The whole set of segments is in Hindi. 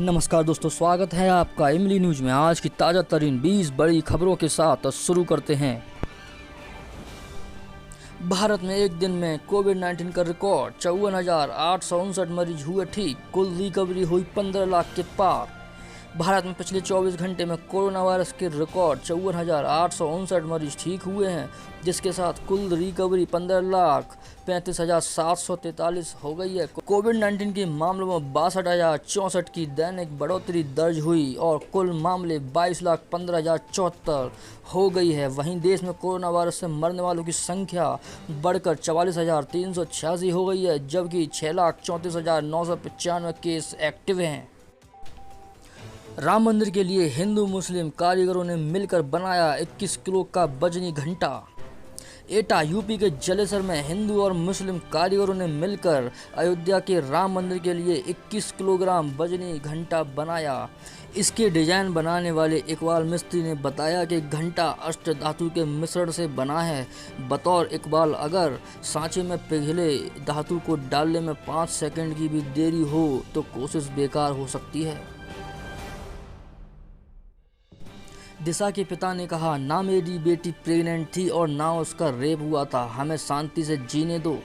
नमस्कार दोस्तों, स्वागत है आपका इमली न्यूज में। आज की ताज़ा तरीन 20 बड़ी खबरों के साथ शुरू करते हैं। भारत में एक दिन में कोविड-19 का रिकॉर्ड 54,859 मरीज हुए ठीक। कुल रिकवरी हुई 15 लाख के पार। भारत में पिछले 24 घंटे में कोरोना वायरस के रिकॉर्ड 54,859 मरीज ठीक हुए हैं, जिसके साथ कुल रिकवरी 15,35,743 हो गई है। कोविड-19 के मामलों में 62,064 की दैनिक बढ़ोतरी दर्ज हुई और कुल मामले 22,15,074 हो गई है। वहीं देश में कोरोना वायरस से मरने वालों की संख्या बढ़कर 44,386 हो गई है, जबकि 6,34,995 केस एक्टिव हैं। राम मंदिर के लिए हिंदू मुस्लिम कारीगरों ने मिलकर बनाया 21 किलो का वजनी घंटा। एटा यूपी के जलेसर में हिंदू और मुस्लिम कारीगरों ने मिलकर अयोध्या के राम मंदिर के लिए 21 किलोग्राम वजनी घंटा बनाया। इसके डिजाइन बनाने वाले इकबाल मिस्त्री ने बताया कि घंटा अष्ट धातु के मिश्रण से बना है। बतौर इकबाल, अगर सांचे में पिघले धातु को डालने में 5 सेकंड की भी देरी हो तो कोशिश बेकार हो सकती है। दिशा के पिता ने कहा, ना मेरी बेटी प्रेग्नेंट थी और ना उसका रेप हुआ था, हमें शांति से जीने दो।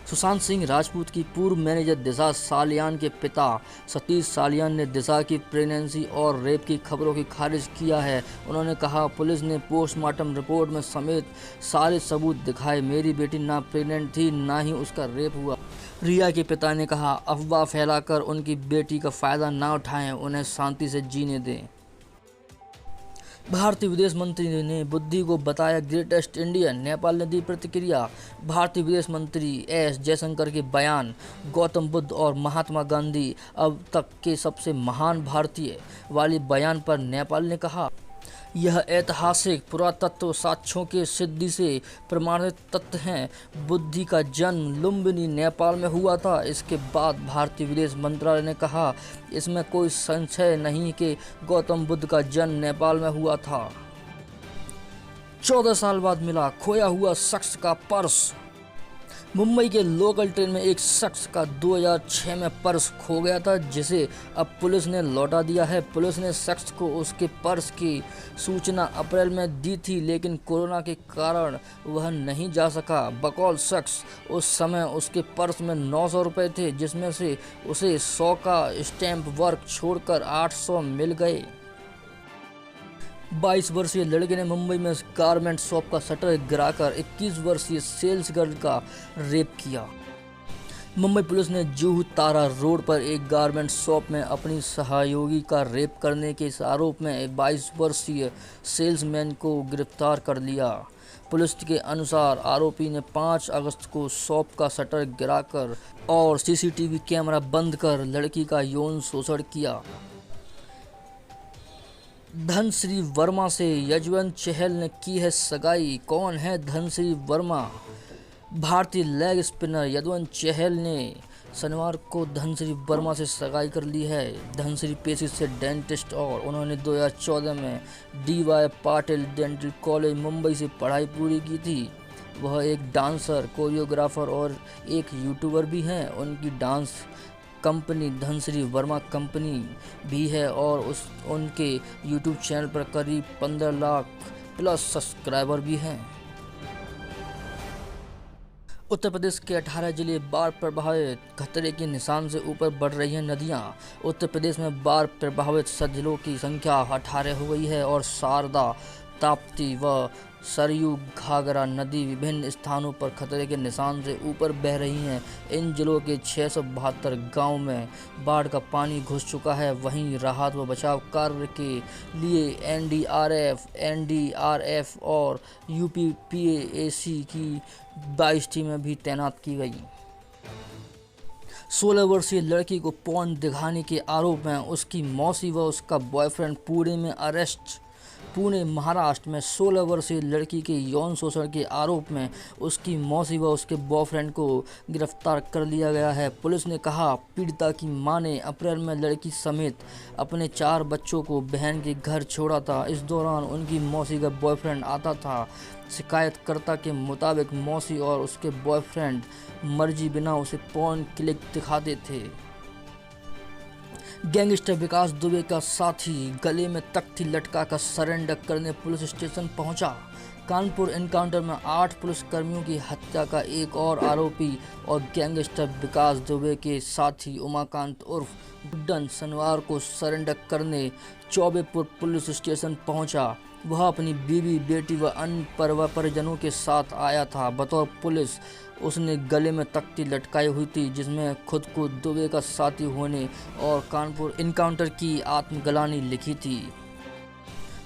सुशांत सिंह राजपूत की पूर्व मैनेजर दिशा सालियान के पिता सतीश सालियान ने दिशा की प्रेगनेंसी और रेप की खबरों की खारिज किया है। उन्होंने कहा, पुलिस ने पोस्टमार्टम रिपोर्ट में समेत सारे सबूत दिखाए। मेरी बेटी ना प्रेग्नेंट थी, ना ही उसका रेप हुआ। रिया के पिता ने कहा, अफवाह फैलाकर उनकी बेटी का फायदा ना उठाएं, उन्हें शांति से जीने दें। भारतीय विदेश मंत्री ने बुद्धि को बताया ग्रेटेस्ट इंडियन। नेपाल ने दी प्रतिक्रिया। भारतीय विदेश मंत्री एस जयशंकर के बयान, गौतम बुद्ध और महात्मा गांधी अब तक के सबसे महान भारतीय वाले बयान पर नेपाल ने कहा, यह ऐतिहासिक पुरातत्व साक्ष्यों के सिद्धि से प्रमाणित तथ्य हैं। बुद्धि का जन्म लुम्बिनी नेपाल में हुआ था। इसके बाद भारतीय विदेश मंत्रालय ने कहा, इसमें कोई संशय नहीं कि गौतम बुद्ध का जन्म नेपाल में हुआ था। 14 साल बाद मिला खोया हुआ शख्स का पर्स। मुंबई के लोकल ट्रेन में एक शख्स का 2006 में पर्स खो गया था, जिसे अब पुलिस ने लौटा दिया है। पुलिस ने शख्स को उसके पर्स की सूचना अप्रैल में दी थी, लेकिन कोरोना के कारण वह नहीं जा सका। बकौल शख्स उस समय उसके पर्स में 900 रुपये थे, जिसमें से उसे 100 का स्टैम्प वर्क छोड़कर 800 मिल गए। 22 वर्षीय लड़के ने मुंबई में गारमेंट शॉप का शटर गिराकर 21 वर्षीय सेल्स गर्ल का रेप किया। मुंबई पुलिस ने जुहू तारा रोड पर एक गारमेंट शॉप में अपनी सहयोगी का रेप करने के आरोप में 22 वर्षीय सेल्समैन को गिरफ्तार कर लिया। पुलिस के अनुसार आरोपी ने 5 अगस्त को शॉप का शटर गिराकर और सीसीटीवी कैमरा बंद कर लड़की का यौन शोषण किया। धनश्री वर्मा से यजवंत चहल ने की है सगाई। कौन है धनश्री वर्मा? भारतीय लेग स्पिनर यजवंत चहल ने शनिवार को धनश्री वर्मा से सगाई कर ली है। धनश्री पेशे से डेंटिस्ट और उन्होंने 2014 में DY Patil dental college Mumbai से पढ़ाई पूरी की थी। वह एक डांसर, कोरियोग्राफर और एक यूट्यूबर भी हैं। उनकी dance company Dhanashree Verma company भी है और उनके यूट्यूब चैनल पर करीब 15 लाख प्लस सब्सक्राइबर भी हैं। उत्तर प्रदेश के 18 जिले बाढ़ प्रभावित, खतरे के निशान से ऊपर बढ़ रही हैं नदियां। उत्तर प्रदेश में बाढ़ प्रभावित जिलों की संख्या 18 हो गई है और शारदा, ताप्ती व सरयू घाघरा नदी विभिन्न स्थानों पर खतरे के निशान से ऊपर बह रही हैं। इन जिलों के 672 गांव में बाढ़ का पानी घुस चुका है। वहीं राहत व बचाव कार्य के लिए NDRF और UPPAC की 22 टीमें भी तैनात की गई। 16 वर्षीय लड़की को पॉर्न दिखाने के आरोप में उसकी मौसी व उसका बॉयफ्रेंड पुणे में अरेस्ट। पुणे महाराष्ट्र में 16 वर्षीय लड़की के यौन शोषण के आरोप में उसकी मौसी व उसके बॉयफ्रेंड को गिरफ्तार कर लिया गया है। पुलिस ने कहा, पीड़िता की मां ने अप्रैल में लड़की समेत अपने 4 बच्चों को बहन के घर छोड़ा था। इस दौरान उनकी मौसी का बॉयफ्रेंड आता था। शिकायतकर्ता के मुताबिक मौसी और उसके बॉयफ्रेंड मर्जी बिना उसे पॉर्न क्लिक दिखाते थे। गैंगस्टर विकास दुबे का साथी गले में तख्ती लटका कर सरेंडर करने पुलिस स्टेशन पहुंचा। कानपुर एनकाउंटर में 8 पुलिसकर्मियों की हत्या का एक और आरोपी और गैंगस्टर विकास दुबे के साथी उमाकांत उर्फ गुड्डन शनिवार को सरेंडर करने चौबेपुर पुलिस स्टेशन पहुंचा। वह अपनी बीवी, बेटी व अन्य परिजनों के साथ आया था। बतौर पुलिस उसने गले में तख्ती लटकाई हुई थी, जिसमें खुद को दुबे का साथी होने और कानपुर एनकाउंटर की आत्मग्लानि लिखी थी।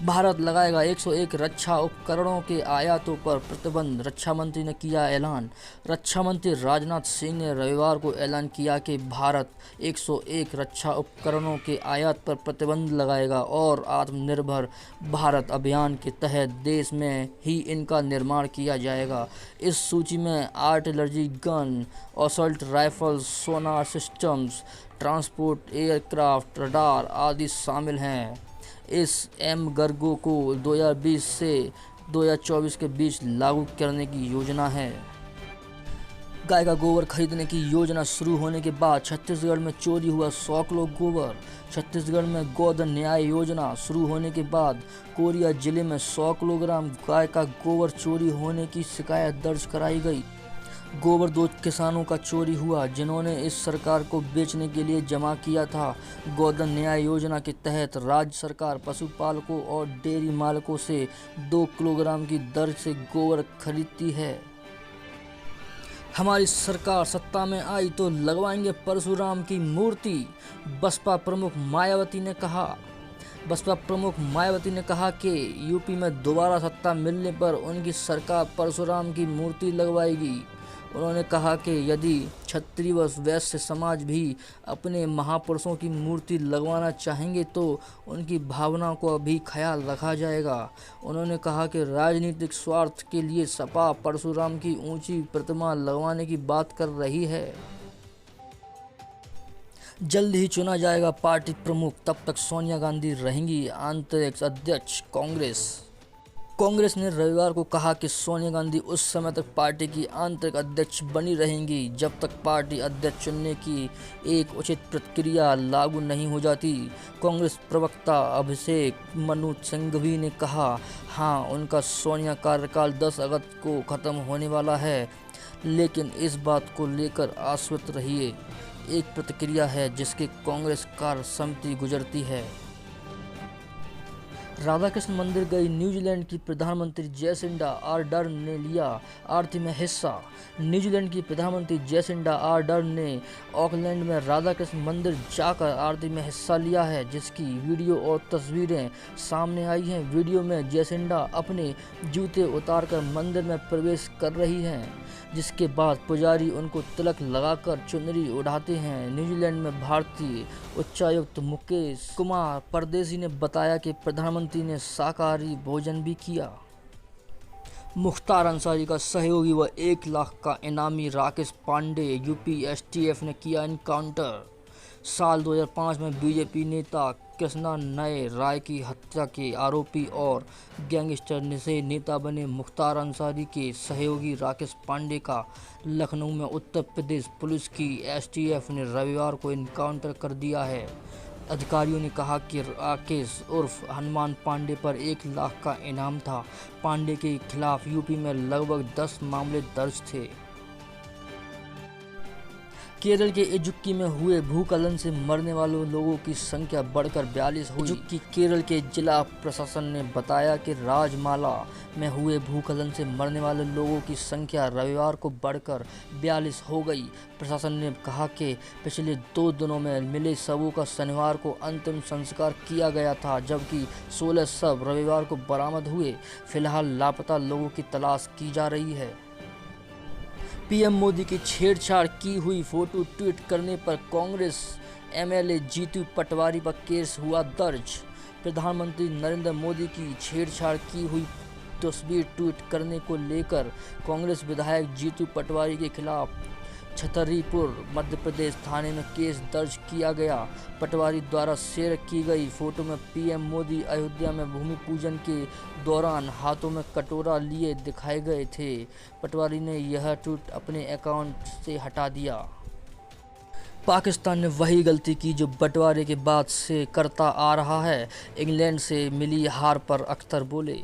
भारत लगाएगा 101 रक्षा उपकरणों के आयातों पर प्रतिबंध, रक्षा मंत्री ने किया ऐलान। रक्षा मंत्री राजनाथ सिंह ने रविवार को ऐलान किया कि भारत 101 रक्षा उपकरणों के आयात पर प्रतिबंध लगाएगा और आत्मनिर्भर भारत अभियान के तहत देश में ही इनका निर्माण किया जाएगा। इस सूची में आर्टिलरी गन, असॉल्ट राइफल्स, सोनार सिस्टम्स, ट्रांसपोर्ट एयरक्राफ्ट, रडार आदि शामिल हैं। इस एमबर्गो को 2020 से 2024 के बीच लागू करने की योजना है। गाय का गोबर खरीदने की योजना शुरू होने के बाद छत्तीसगढ़ में चोरी हुआ 100 किलो गोबर। छत्तीसगढ़ में गोधन न्याय योजना शुरू होने के बाद कोरिया जिले में 100 किलोग्राम गाय का गोबर चोरी होने की शिकायत दर्ज कराई गई। गोबर 2 किसानों का चोरी हुआ, जिन्होंने इस सरकार को बेचने के लिए जमा किया था। गोधन न्याय योजना के तहत राज्य सरकार पशुपालकों और डेयरी मालिकों से 2 किलोग्राम की दर से गोबर खरीदती है। हमारी सरकार सत्ता में आई तो लगवाएंगे परशुराम की मूर्ति, बसपा प्रमुख मायावती ने कहा। बसपा प्रमुख मायावती ने कहा कि यूपी में दोबारा सत्ता मिलने पर उनकी सरकार परशुराम की मूर्ति लगवाएगी। उन्होंने कहा कि यदि क्षत्रिय व वैश्य समाज भी अपने महापुरुषों की मूर्ति लगवाना चाहेंगे तो उनकी भावना को भी ख्याल रखा जाएगा। उन्होंने कहा कि राजनीतिक स्वार्थ के लिए सपा परशुराम की ऊंची प्रतिमा लगवाने की बात कर रही है। जल्द ही चुना जाएगा पार्टी प्रमुख, तब तक सोनिया गांधी रहेंगी आंतरिक अध्यक्ष कांग्रेस ने रविवार को कहा कि सोनिया गांधी उस समय तक पार्टी की आंतरिक अध्यक्ष बनी रहेंगी जब तक पार्टी अध्यक्ष चुनने की एक उचित प्रक्रिया लागू नहीं हो जाती। कांग्रेस प्रवक्ता अभिषेक मनु सिंघवी ने कहा, हाँ, उनका सोनिया कार्यकाल 10 अगस्त को खत्म होने वाला है, लेकिन इस बात को लेकर आश्वस्त रहिए, एक प्रक्रिया है जिसके कांग्रेस कार्य समिति गुजरती है। राधाकृष्ण मंदिर गई न्यूजीलैंड की प्रधानमंत्री जेसिंडा आर्डर्न ने लिया आरती में हिस्सा। न्यूजीलैंड की प्रधानमंत्री जेसिंडा आर्डर्न ने ऑकलैंड में राधाकृष्ण मंदिर जाकर आरती में हिस्सा लिया है, जिसकी वीडियो और तस्वीरें सामने आई हैं। वीडियो में जेसिंडा अपने जूते उतारकर मंदिर में प्रवेश कर रही हैं, जिसके बाद पुजारी उनको तिलक लगाकर चुनरी उड़ाते हैं। न्यूजीलैंड में भारतीय उच्चायुक्त मुकेश कुमार परदेसी ने बताया कि प्रधानमंत्री ने शाकाहारी भोजन भी किया। मुख्तार अंसारी का सहयोगी व 1 लाख का इनामी राकेश पांडे यूपी एसटीएफ ने किया एनकाउंटर। साल 2005 में बीजेपी नेता कृष्णा नए राय की हत्या के आरोपी और गैंगस्टर से नेता बने मुख्तार अंसारी के सहयोगी राकेश पांडे का लखनऊ में उत्तर प्रदेश पुलिस की एसटीएफ ने रविवार को एनकाउंटर कर दिया है। अधिकारियों ने कहा कि राकेश उर्फ हनुमान पांडे पर 1 लाख का इनाम था। पांडे के खिलाफ यूपी में लगभग 10 मामले दर्ज थे। केरल के इजुक्की में हुए भूस्खलन से मरने वालों लोगों की संख्या बढ़कर 42 हुई। इजुक्की केरल के जिला प्रशासन ने बताया कि राजमाला में हुए भूस्खलन से मरने वाले लोगों की संख्या रविवार को बढ़कर 42 हो गई। प्रशासन ने कहा कि पिछले 2 दिनों में मिले शवों का शनिवार को अंतिम संस्कार किया गया था, जबकि 16 शव रविवार को बरामद हुए। फिलहाल लापता लोगों की तलाश की जा रही है। पीएम मोदी की छेड़छाड़ की हुई फोटो ट्वीट करने पर कांग्रेस एमएलए जीतू पटवारी पर केस हुआ दर्ज। प्रधानमंत्री नरेंद्र मोदी की छेड़छाड़ की हुई तस्वीर ट्वीट करने को लेकर कांग्रेस विधायक जीतू पटवारी के खिलाफ छतरपुर मध्य प्रदेश थाने में केस दर्ज किया गया। पटवारी द्वारा शेयर की गई फोटो में पीएम मोदी अयोध्या में भूमि पूजन के दौरान हाथों में कटोरा लिए दिखाए गए थे। पटवारी ने यह ट्वीट अपने अकाउंट से हटा दिया। पाकिस्तान ने वही गलती की जो बंटवारे के बाद से करता आ रहा है। इंग्लैंड से मिली हार पर अख्तर बोले।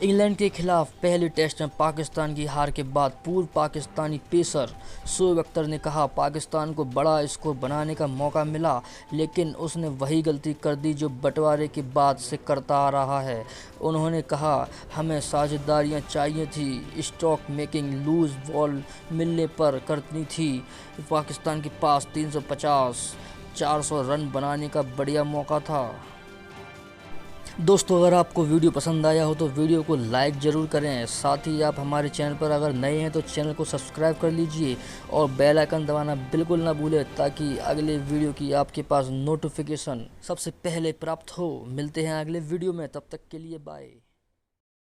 इंग्लैंड के खिलाफ पहले टेस्ट में पाकिस्तान की हार के बाद पूर्व पाकिस्तानी पेसर शोएब अख्तर ने कहा, पाकिस्तान को बड़ा स्कोर बनाने का मौका मिला, लेकिन उसने वही गलती कर दी जो बंटवारे के बाद से करता आ रहा है। उन्होंने कहा, हमें साझेदारियां चाहिए थी, स्ट्रोक मेकिंग लूज बॉल मिलने पर करनी थी। पाकिस्तान के पास 350-400 रन बनाने का बढ़िया मौका था। दोस्तों, अगर आपको वीडियो पसंद आया हो तो वीडियो को लाइक ज़रूर करें। साथ ही आप हमारे चैनल पर अगर नए हैं तो चैनल को सब्सक्राइब कर लीजिए और बेल आइकन दबाना बिल्कुल ना भूलें, ताकि अगले वीडियो की आपके पास नोटिफिकेशन सबसे पहले प्राप्त हो। मिलते हैं अगले वीडियो में, तब तक के लिए बाय।